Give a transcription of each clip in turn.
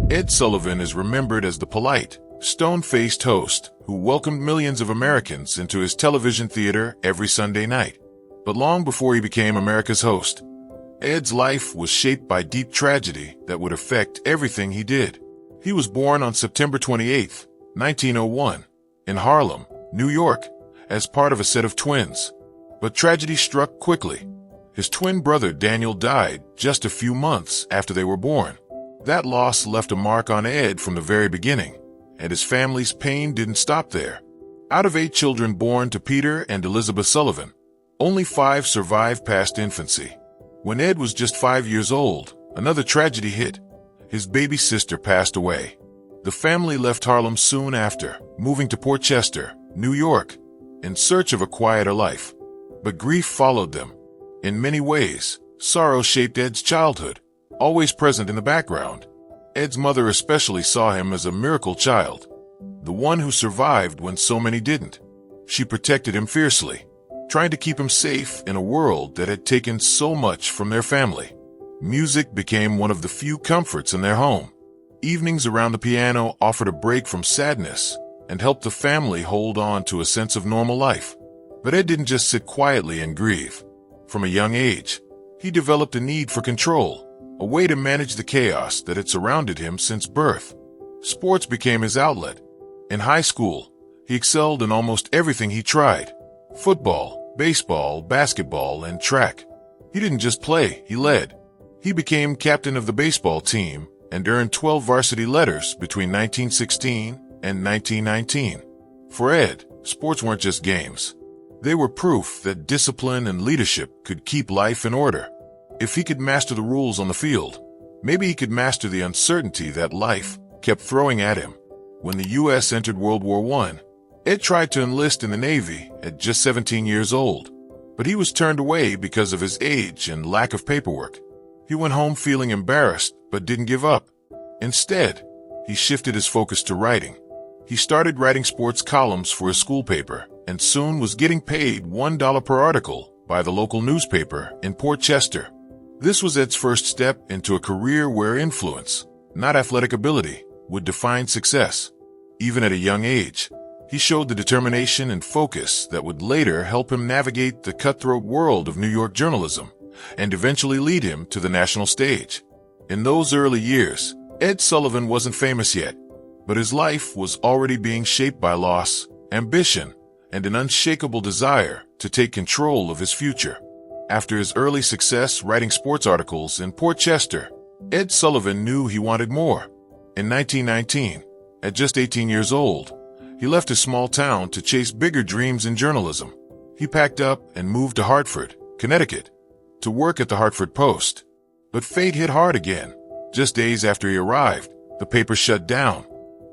Ed Sullivan is remembered as the polite, stone-faced host who welcomed millions of Americans into his television theater every Sunday night. But long before he became America's host, Ed's life was shaped by deep tragedy that would affect everything he did. He was born on September 28, 1901, in Harlem, New York, as part of a set of twins. But tragedy struck quickly. His twin brother Daniel died just a few months after they were born. That loss left a mark on Ed from the very beginning, and his family's pain didn't stop there. Out of 8 children born to Peter and Elizabeth Sullivan, only 5 survived past infancy. When Ed was just 5 years old, another tragedy hit. His baby sister passed away. The family left Harlem soon after, moving to Port Chester, New York, in search of a quieter life. But grief followed them. In many ways, sorrow shaped Ed's childhood, always present in the background. Ed's mother especially saw him as a miracle child, the one who survived when so many didn't. She protected him fiercely, trying to keep him safe in a world that had taken so much from their family. Music became one of the few comforts in their home. Evenings around the piano offered a break from sadness and helped the family hold on to a sense of normal life. But Ed didn't just sit quietly and grieve. From a young age, he developed a need for control, a way to manage the chaos that had surrounded him since birth. Sports became his outlet. In high school, he excelled in almost everything he tried: football, baseball, basketball, and track. He didn't just play, he led. He became captain of the baseball team and earned 12 varsity letters between 1916 and 1919. For Ed, sports weren't just games. They were proof that discipline and leadership could keep life in order. If he could master the rules on the field, maybe he could master the uncertainty that life kept throwing at him. When the U.S. entered World War I, Ed tried to enlist in the Navy at just 17 years old, but he was turned away because of his age and lack of paperwork. He went home feeling embarrassed, but didn't give up. Instead, he shifted his focus to writing. He started writing sports columns for his school paper, and soon was getting paid $1 per article by the local newspaper in Port Chester. This was Ed's first step into a career where influence, not athletic ability, would define success. Even at a young age, he showed the determination and focus that would later help him navigate the cutthroat world of New York journalism and eventually lead him to the national stage. In those early years, Ed Sullivan wasn't famous yet, but his life was already being shaped by loss, ambition, and an unshakable desire to take control of his future. After his early success writing sports articles in Port Chester, Ed Sullivan knew he wanted more. In 1919, at just 18 years old, he left his small town to chase bigger dreams in journalism. He packed up and moved to Hartford, Connecticut, to work at the Hartford Post. But fate hit hard again. Just days after he arrived, the paper shut down.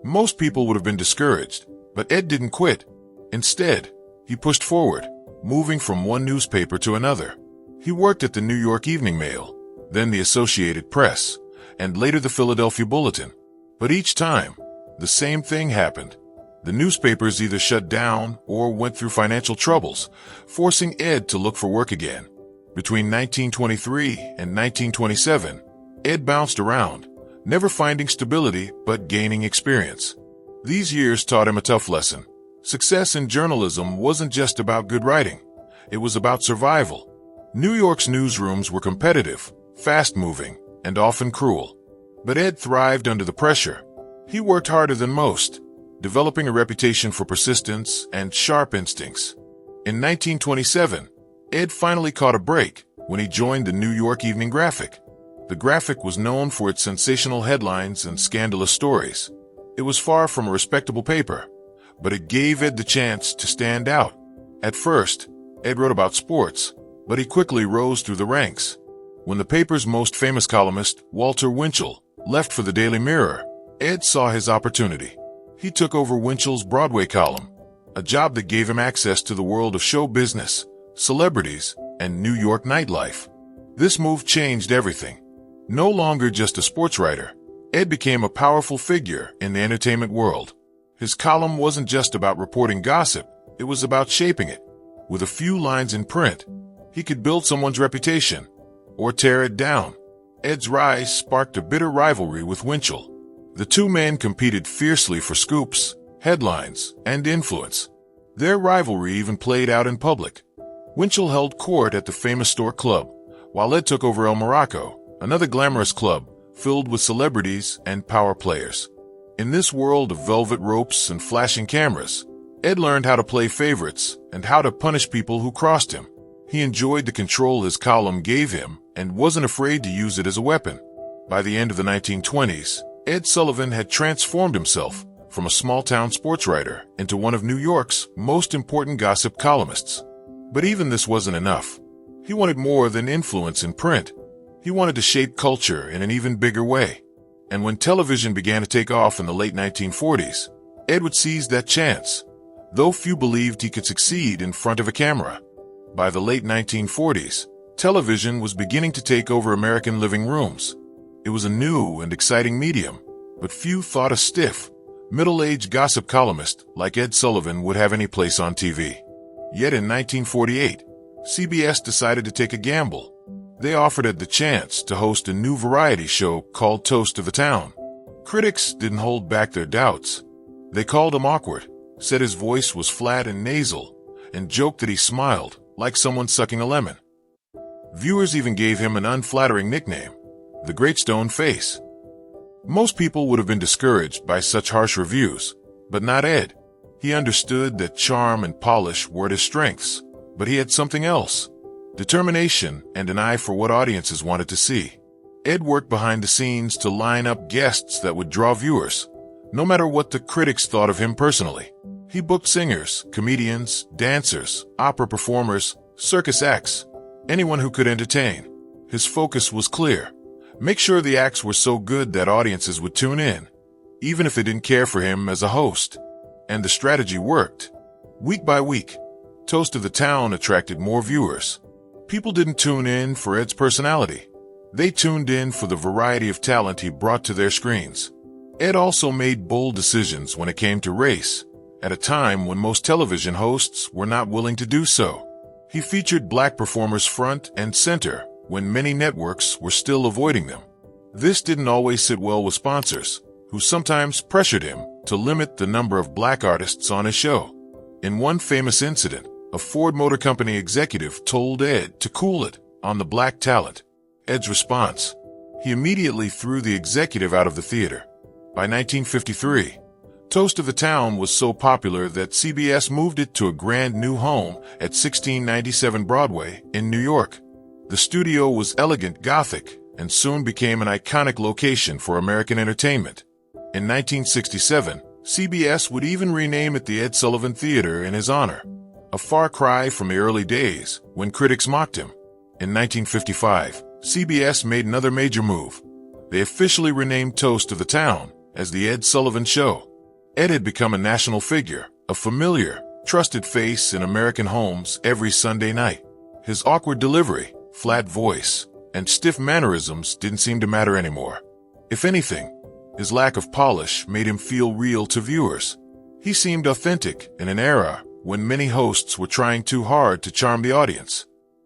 Most people would have been discouraged, but Ed didn't quit. Instead, he pushed forward, moving from one newspaper to another. He worked at the New York Evening Mail, then the Associated Press, and later the Philadelphia Bulletin. But each time, the same thing happened. The newspapers either shut down or went through financial troubles, forcing Ed to look for work again. Between 1923 and 1927, Ed bounced around, never finding stability but gaining experience. These years taught him a tough lesson. Success in journalism wasn't just about good writing. It was about survival. New York's newsrooms were competitive, fast-moving, and often cruel. But Ed thrived under the pressure. He worked harder than most, developing a reputation for persistence and sharp instincts. In 1927, Ed finally caught a break when he joined the New York Evening Graphic. The Graphic was known for its sensational headlines and scandalous stories. It was far from a respectable paper, but it gave Ed the chance to stand out. At first, Ed wrote about sports, but he quickly rose through the ranks. When the paper's most famous columnist, Walter Winchell, left for the Daily Mirror, Ed saw his opportunity. He took over Winchell's Broadway column, a job that gave him access to the world of show business, celebrities, and New York nightlife. This move changed everything. No longer just a sports writer, Ed became a powerful figure in the entertainment world. His column wasn't just about reporting gossip, it was about shaping it. With a few lines in print, he could build someone's reputation or tear it down. Ed's rise sparked a bitter rivalry with Winchell. The two men competed fiercely for scoops, headlines, and influence. Their rivalry even played out in public. Winchell held court at the famous Store Club, while Ed took over El Morocco, another glamorous club filled with celebrities and power players. In this world of velvet ropes and flashing cameras, Ed learned how to play favorites and how to punish people who crossed him. He enjoyed the control his column gave him and wasn't afraid to use it as a weapon. By the end of the 1920s, Ed Sullivan had transformed himself from a small-town sports writer into one of New York's most important gossip columnists. But even this wasn't enough. He wanted more than influence in print. He wanted to shape culture in an even bigger way. And when television began to take off in the late 1940s, Ed would seize that chance, though few believed he could succeed in front of a camera. By the late 1940s, television was beginning to take over American living rooms. It was a new and exciting medium, but few thought a stiff, middle-aged gossip columnist like Ed Sullivan would have any place on TV. Yet in 1948, CBS decided to take a gamble. They offered Ed the chance to host a new variety show called Toast of the Town. Critics didn't hold back their doubts. They called him awkward, said his voice was flat and nasal, and joked that he smiled like someone sucking a lemon. Viewers even gave him an unflattering nickname, the Great Stone Face. Most people would have been discouraged by such harsh reviews, but not Ed. He understood that charm and polish were his strengths, but he had something else: determination and an eye for what audiences wanted to see. Ed worked behind the scenes to line up guests that would draw viewers, no matter what the critics thought of him personally. He booked singers, comedians, dancers, opera performers, circus acts, anyone who could entertain. His focus was clear: make sure the acts were so good that audiences would tune in, even if they didn't care for him as a host. And the strategy worked. Week by week, Toast of the Town attracted more viewers. People didn't tune in for Ed's personality. They tuned in for the variety of talent he brought to their screens. Ed also made bold decisions when it came to race, at a time when most television hosts were not willing to do so. He featured black performers front and center when many networks were still avoiding them. This didn't always sit well with sponsors, who sometimes pressured him to limit the number of black artists on his show. In one famous incident, a Ford Motor Company executive told Ed to cool it on the black talent. Ed's response: he immediately threw the executive out of the theater. By 1953, Toast of the Town was so popular that CBS moved it to a grand new home at 1697 Broadway in New York. The studio was elegant Gothic and soon became an iconic location for American entertainment. In 1967, CBS would even rename it the Ed Sullivan Theater in his honor, a far cry from the early days when critics mocked him. In 1955, CBS made another major move. They officially renamed Toast of the Town as The Ed Sullivan Show. Ed had become a national figure, a familiar, trusted face in American homes every Sunday night. His awkward delivery, flat voice, and stiff mannerisms didn't seem to matter anymore. If anything, his lack of polish made him feel real to viewers. He seemed authentic in an era when many hosts were trying too hard to charm the audience.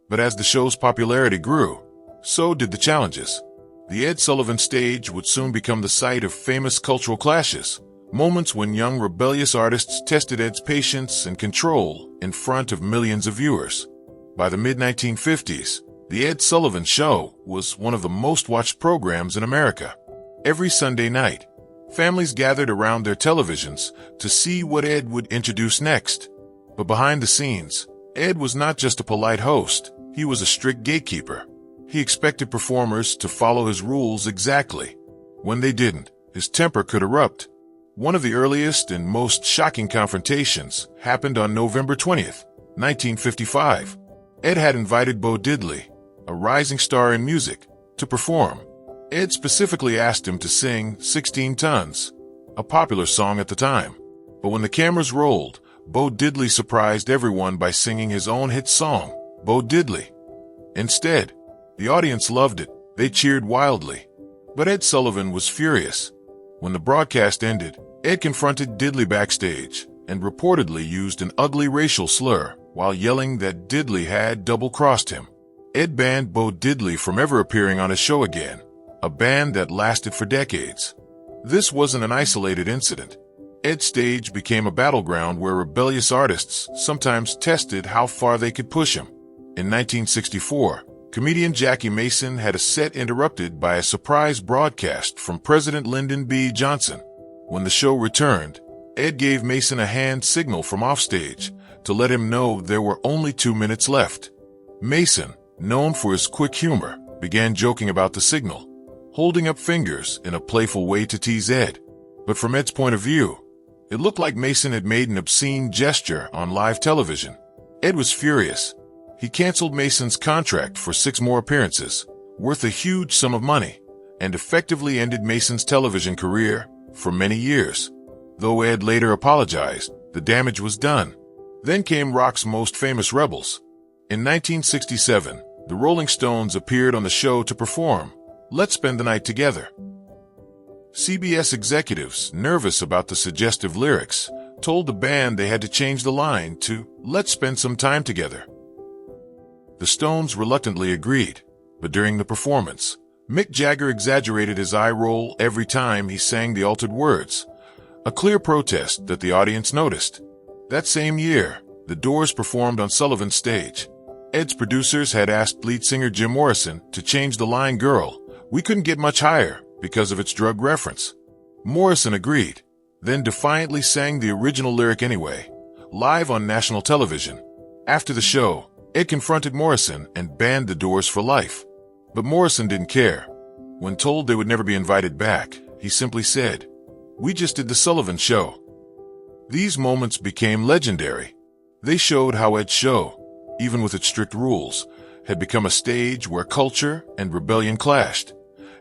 But as the show's popularity grew, so did the challenges. The Ed Sullivan stage would soon become the site of famous cultural clashes, moments when young rebellious artists tested Ed's patience and control in front of millions of viewers. By the mid-1950s, The Ed Sullivan Show was one of the most-watched programs in America. Every Sunday night, families gathered around their televisions to see what Ed would introduce next. But behind the scenes, Ed was not just a polite host, he was a strict gatekeeper. He expected performers to follow his rules exactly. When they didn't, his temper could erupt. One of the earliest and most shocking confrontations happened on November 20th, 1955. Ed had invited Bo Diddley, a rising star in music, to perform. Ed specifically asked him to sing 16 Tons, a popular song at the time. But when the cameras rolled, Bo Diddley surprised everyone by singing his own hit song, Bo Diddley. Instead, the audience loved it. They cheered wildly. But Ed Sullivan was furious. When the broadcast ended, Ed confronted Diddley backstage and reportedly used an ugly racial slur while yelling that Diddley had double-crossed him. Ed banned Bo Diddley from ever appearing on his show again, a ban that lasted for decades. This wasn't an isolated incident. Ed's stage became a battleground where rebellious artists sometimes tested how far they could push him. In 1964, comedian Jackie Mason had a set interrupted by a surprise broadcast from President Lyndon B. Johnson. When the show returned, Ed gave Mason a hand signal from offstage to let him know there were only 2 minutes left. Mason, known for his quick humor, began joking about the signal, holding up fingers in a playful way to tease Ed. But from Ed's point of view, it looked like Mason had made an obscene gesture on live television. Ed was furious. He canceled Mason's contract for 6 more appearances, worth a huge sum of money, and effectively ended Mason's television career for many years. Though Ed later apologized, the damage was done. Then came rock's most famous rebels. In 1967, the Rolling Stones appeared on the show to perform "Let's Spend the Night Together." CBS executives, nervous about the suggestive lyrics, told the band they had to change the line to "Let's spend some time together." The Stones reluctantly agreed, but during the performance, Mick Jagger exaggerated his eye roll every time he sang the altered words, a clear protest that the audience noticed. That same year, the Doors performed on Sullivan's stage. Ed's producers had asked lead singer Jim Morrison to change the line "Girl, we couldn't get much higher" because of its drug reference. Morrison agreed, then defiantly sang the original lyric anyway, live on national television. After the show, Ed confronted Morrison and banned the Doors for life. But Morrison didn't care. When told they would never be invited back, he simply said, "We just did the Sullivan Show." These moments became legendary. They showed how Ed's show, even with its strict rules, had become a stage where culture and rebellion clashed,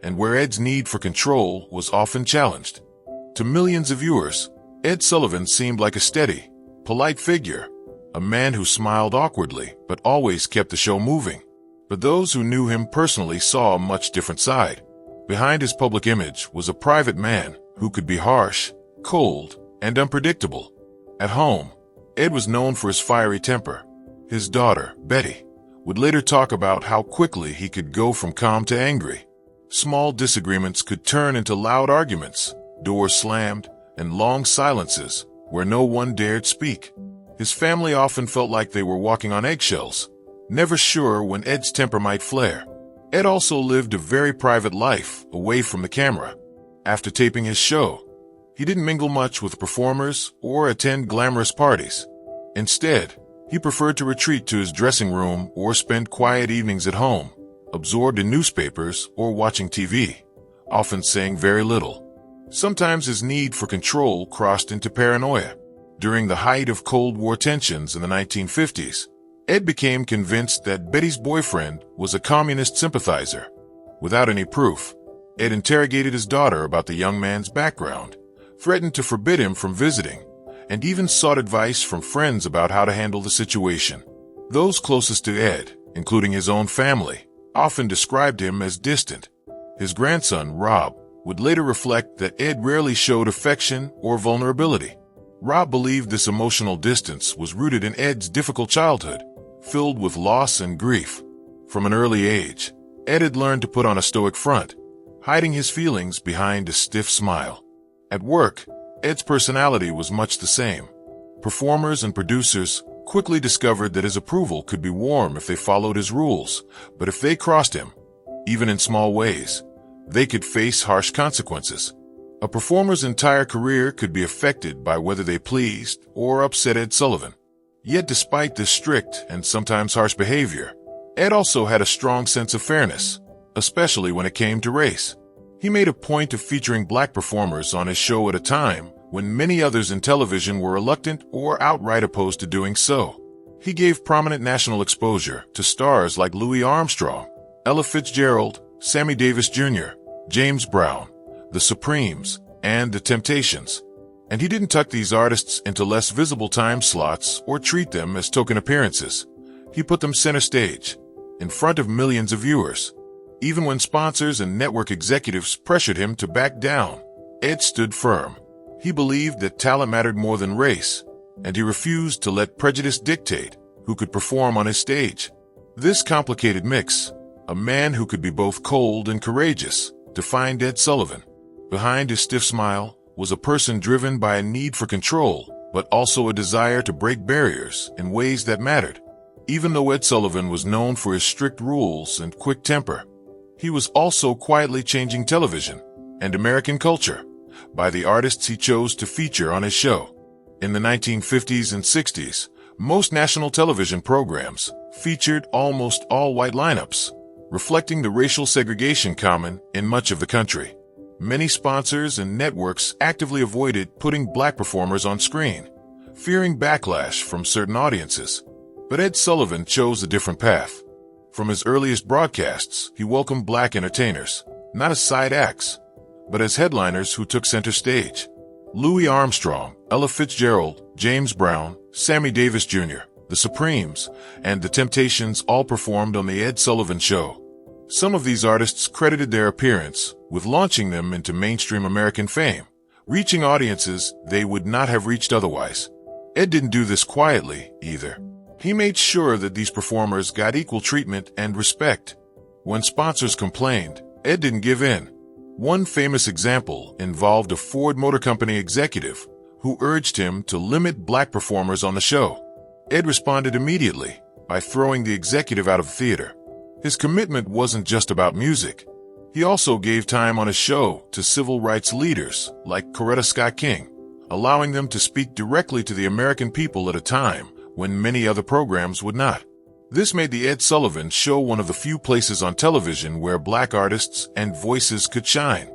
and where Ed's need for control was often challenged. To millions of viewers, Ed Sullivan seemed like a steady, polite figure, a man who smiled awkwardly but always kept the show moving. But those who knew him personally saw a much different side. Behind his public image was a private man who could be harsh, cold, and unpredictable. At home, Ed was known for his fiery temper. His daughter, Betty, would later talk about how quickly he could go from calm to angry. Small disagreements could turn into loud arguments, doors slammed, and long silences where no one dared speak. His family often felt like they were walking on eggshells, never sure when Ed's temper might flare. Ed also lived a very private life away from the camera. After taping his show, he didn't mingle much with performers or attend glamorous parties. Instead, he preferred to retreat to his dressing room or spend quiet evenings at home, absorbed in newspapers or watching TV, often saying very little. Sometimes his need for control crossed into paranoia. During the height of Cold War tensions in the 1950s, Ed became convinced that Betty's boyfriend was a communist sympathizer. Without any proof, Ed interrogated his daughter about the young man's background, threatened to forbid him from visiting, and even sought advice from friends about how to handle the situation. Those closest to Ed, including his own family, often described him as distant. His grandson, Rob, would later reflect that Ed rarely showed affection or vulnerability. Rob believed this emotional distance was rooted in Ed's difficult childhood, filled with loss and grief. From an early age, Ed had learned to put on a stoic front, hiding his feelings behind a stiff smile. At work, Ed's personality was much the same. Performers and producers quickly discovered that his approval could be warm if they followed his rules, but if they crossed him, even in small ways, they could face harsh consequences. A performer's entire career could be affected by whether they pleased or upset Ed Sullivan. Yet despite this strict and sometimes harsh behavior, Ed also had a strong sense of fairness, especially when it came to race. He made a point of featuring black performers on his show at a time when many others in television were reluctant or outright opposed to doing so. He gave prominent national exposure to stars like Louis Armstrong, Ella Fitzgerald, Sammy Davis Jr., James Brown, the Supremes, and the Temptations. And he didn't tuck these artists into less visible time slots or treat them as token appearances. He put them center stage, in front of millions of viewers. Even when sponsors and network executives pressured him to back down, Ed stood firm. He believed that talent mattered more than race, and he refused to let prejudice dictate who could perform on his stage. This complicated mix, a man who could be both cold and courageous, defined Ed Sullivan. Behind his stiff smile was a person driven by a need for control, but also a desire to break barriers in ways that mattered. Even though Ed Sullivan was known for his strict rules and quick temper, he was also quietly changing television and American culture by the artists he chose to feature on his show. In the 1950s and 60s, most national television programs featured almost all-white lineups, reflecting the racial segregation common in much of the country. Many sponsors and networks actively avoided putting black performers on screen, fearing backlash from certain audiences. But Ed Sullivan chose a different path. From his earliest broadcasts, he welcomed black entertainers, not as side acts, but as headliners who took center stage. Louis Armstrong, Ella Fitzgerald, James Brown, Sammy Davis Jr., The Supremes, and The Temptations all performed on The Ed Sullivan Show. Some of these artists credited their appearance with launching them into mainstream American fame, reaching audiences they would not have reached otherwise. Ed didn't do this quietly, either. He made sure that these performers got equal treatment and respect. When sponsors complained, Ed didn't give in. One famous example involved a Ford Motor Company executive who urged him to limit black performers on the show. Ed responded immediately by throwing the executive out of the theater. His commitment wasn't just about music. He also gave time on his show to civil rights leaders like Coretta Scott King, allowing them to speak directly to the American people at a time when many other programs would not. This made The Ed Sullivan Show one of the few places on television where black artists and voices could shine.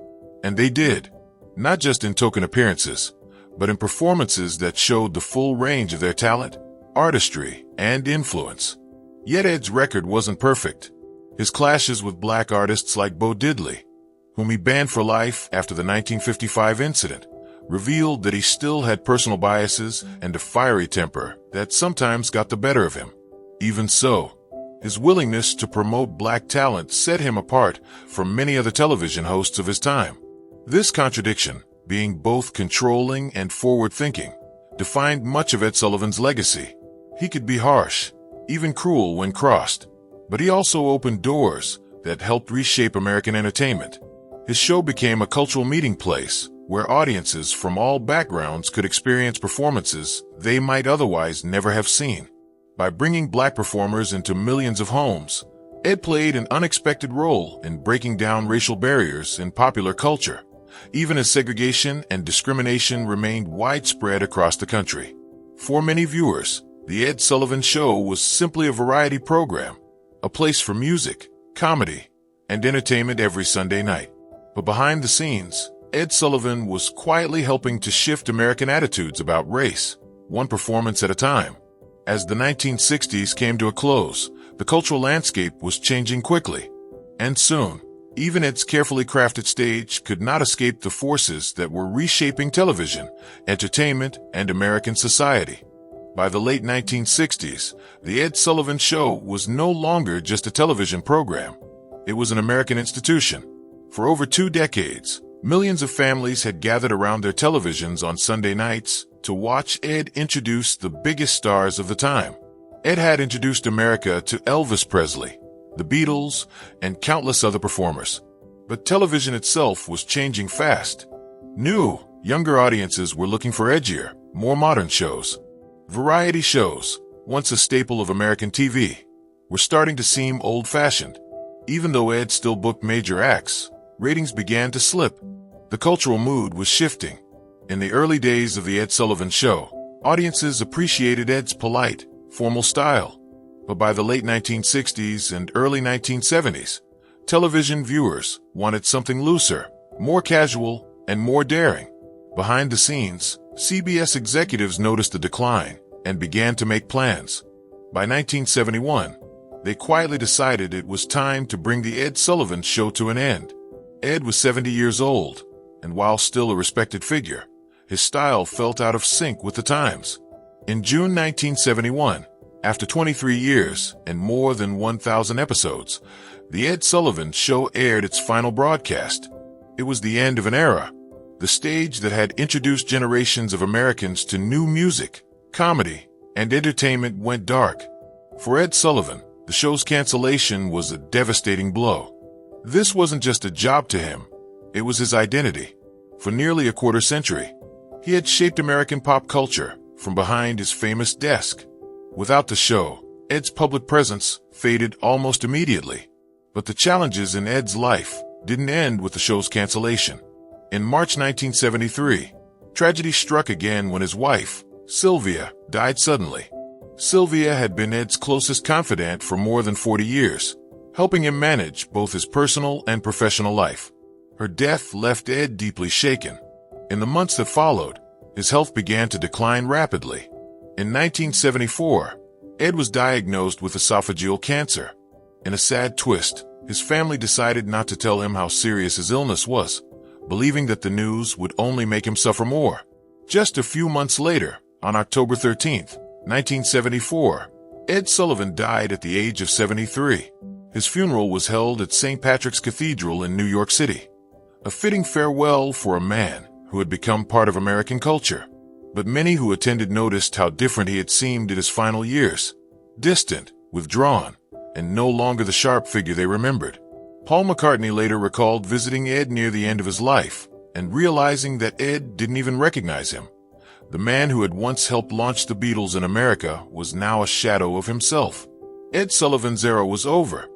And they did, not just in token appearances, but in performances that showed the full range of their talent, artistry, and influence. Yet Ed's record wasn't perfect. His clashes with black artists like Bo Diddley, whom he banned for life after the 1955 incident, revealed that he still had personal biases and a fiery temper that sometimes got the better of him. Even so, his willingness to promote black talent set him apart from many other television hosts of his time. This contradiction, being both controlling and forward-thinking, defined much of Ed Sullivan's legacy. He could be harsh, even cruel when crossed, but he also opened doors that helped reshape American entertainment. His show became a cultural meeting place where audiences from all backgrounds could experience performances they might otherwise never have seen. By bringing black performers into millions of homes, Ed played an unexpected role in breaking down racial barriers in popular culture, even as segregation and discrimination remained widespread across the country. For many viewers, The Ed Sullivan Show was simply a variety program, a place for music, comedy, and entertainment every Sunday night. But behind the scenes, Ed Sullivan was quietly helping to shift American attitudes about race, one performance at a time. As the 1960s came to a close, the cultural landscape was changing quickly. And soon, even Ed's carefully crafted stage could not escape the forces that were reshaping television, entertainment, and American society. By the late 1960s, The Ed Sullivan Show was no longer just a television program. It was an American institution. For over 2 decades, millions of families had gathered around their televisions on Sunday nights to watch Ed introduce the biggest stars of the time. Ed had introduced America to Elvis Presley, the Beatles, and countless other performers. But television itself was changing fast. New, younger audiences were looking for edgier, more modern shows. Variety shows, once a staple of American TV, were starting to seem old-fashioned. Even though Ed still booked major acts, ratings began to slip. The cultural mood was shifting. In the early days of The Ed Sullivan Show, audiences appreciated Ed's polite, formal style. But by the late 1960s and early 1970s, television viewers wanted something looser, more casual, and more daring. Behind the scenes, CBS executives noticed the decline and began to make plans. By 1971, they quietly decided it was time to bring The Ed Sullivan Show to an end. Ed was 70 years old, and while still a respected figure, his style felt out of sync with the times. In June 1971, after 23 years and more than 1,000 episodes, The Ed Sullivan Show aired its final broadcast. It was the end of an era, the stage that had introduced generations of Americans to new music, comedy, and entertainment went dark. For Ed Sullivan, the show's cancellation was a devastating blow. This wasn't just a job to him, it was his identity. For nearly a quarter century, he had shaped American pop culture from behind his famous desk. Without the show, Ed's public presence faded almost immediately. But the challenges in Ed's life didn't end with the show's cancellation. In March 1973, tragedy struck again when his wife, Sylvia, died suddenly. Sylvia had been Ed's closest confidant for more than 40 years, helping him manage both his personal and professional life. Her death left Ed deeply shaken. In the months that followed, his health began to decline rapidly. In 1974, Ed was diagnosed with esophageal cancer. In a sad twist, his family decided not to tell him how serious his illness was, believing that the news would only make him suffer more. Just a few months later, on October 13, 1974, Ed Sullivan died at the age of 73. His funeral was held at St. Patrick's Cathedral in New York City, a fitting farewell for a man who had become part of American culture. But many who attended noticed how different he had seemed in his final years, distant, withdrawn, and no longer the sharp figure they remembered. Paul McCartney later recalled visiting Ed near the end of his life and realizing that Ed didn't even recognize him. The man who had once helped launch the Beatles in America was now a shadow of himself. Ed Sullivan's era was over,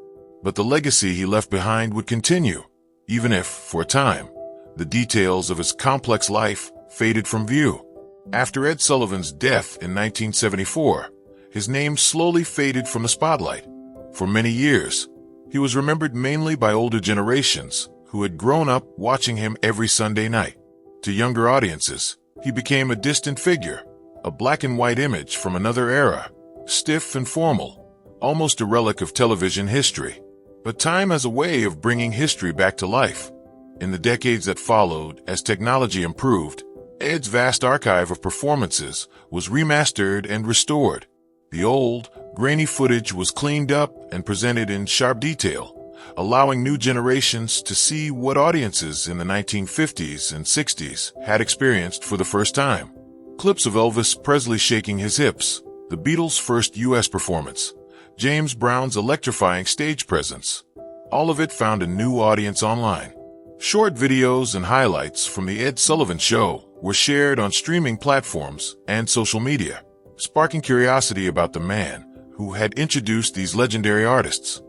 but the legacy he left behind would continue, even if, for a time, the details of his complex life faded from view. After Ed Sullivan's death in 1974, his name slowly faded from the spotlight. For many years, he was remembered mainly by older generations who had grown up watching him every Sunday night. To younger audiences, he became a distant figure, a black and white image from another era, stiff and formal, almost a relic of television history. But time has a way of bringing history back to life. In the decades that followed, as technology improved, Ed's vast archive of performances was remastered and restored. The old, grainy footage was cleaned up and presented in sharp detail, allowing new generations to see what audiences in the 1950s and 60s had experienced for the first time. Clips of Elvis Presley shaking his hips, the Beatles' first U.S. performance, James Brown's electrifying stage presence, all of it found a new audience online. Short videos and highlights from the Ed Sullivan Show were shared on streaming platforms and social media, sparking curiosity about the man who had introduced these legendary artists.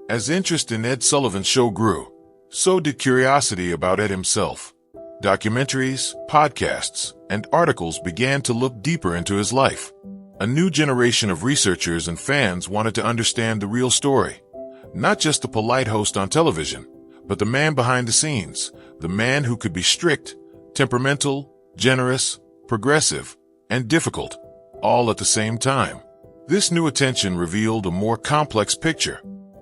As interest in Ed Sullivan's show grew, so did curiosity about Ed himself. Documentaries, podcasts, and articles began to look deeper into his life. A new generation of researchers and fans wanted to understand the real story, not just the polite host on television, but the man behind the scenes, the man who could be strict, temperamental, generous, progressive, and difficult, all at the same time. This new attention revealed a more complex picture.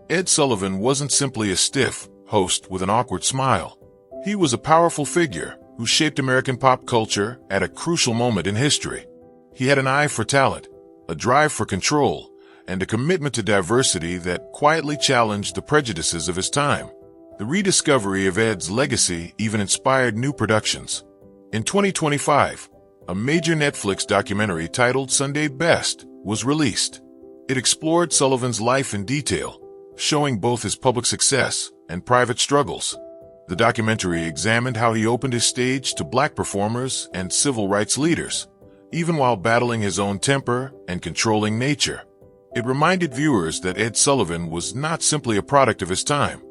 Ed Sullivan wasn't simply a stiff host with an awkward smile. He was a powerful figure who shaped American pop culture at a crucial moment in history. He had an eye for talent, a drive for control, and a commitment to diversity that quietly challenged the prejudices of his time. The rediscovery of Ed's legacy even inspired new productions. In 2025, a major Netflix documentary titled Sunday Best was released. It explored Sullivan's life in detail, showing both his public success and private struggles. The documentary examined how he opened his stage to black performers and civil rights leaders, even while battling his own temper and controlling nature. It reminded viewers that Ed Sullivan was not simply a product of his time.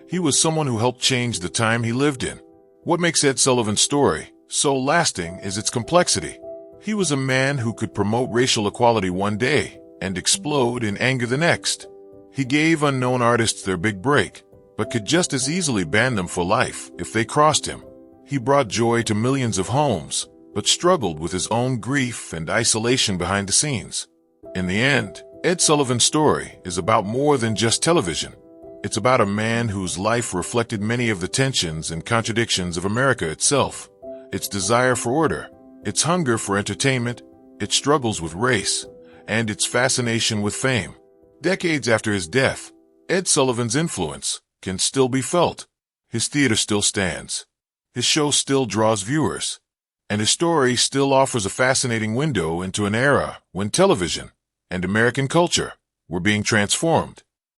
He was someone who helped change the time he lived in. What makes Ed Sullivan's story so lasting is its complexity. He was a man who could promote racial equality one day and explode in anger the next. He gave unknown artists their big break, but could just as easily ban them for life if they crossed him. He brought joy to millions of homes, but struggled with his own grief and isolation behind the scenes. In the end, Ed Sullivan's story is about more than just television. It's about a man whose life reflected many of the tensions and contradictions of America itself. Its desire for order, its hunger for entertainment, its struggles with race, and its fascination with fame. Decades after his death, Ed Sullivan's influence can still be felt. His theater still stands. His show still draws viewers. And his story still offers a fascinating window into an era when television and American culture were being transformed.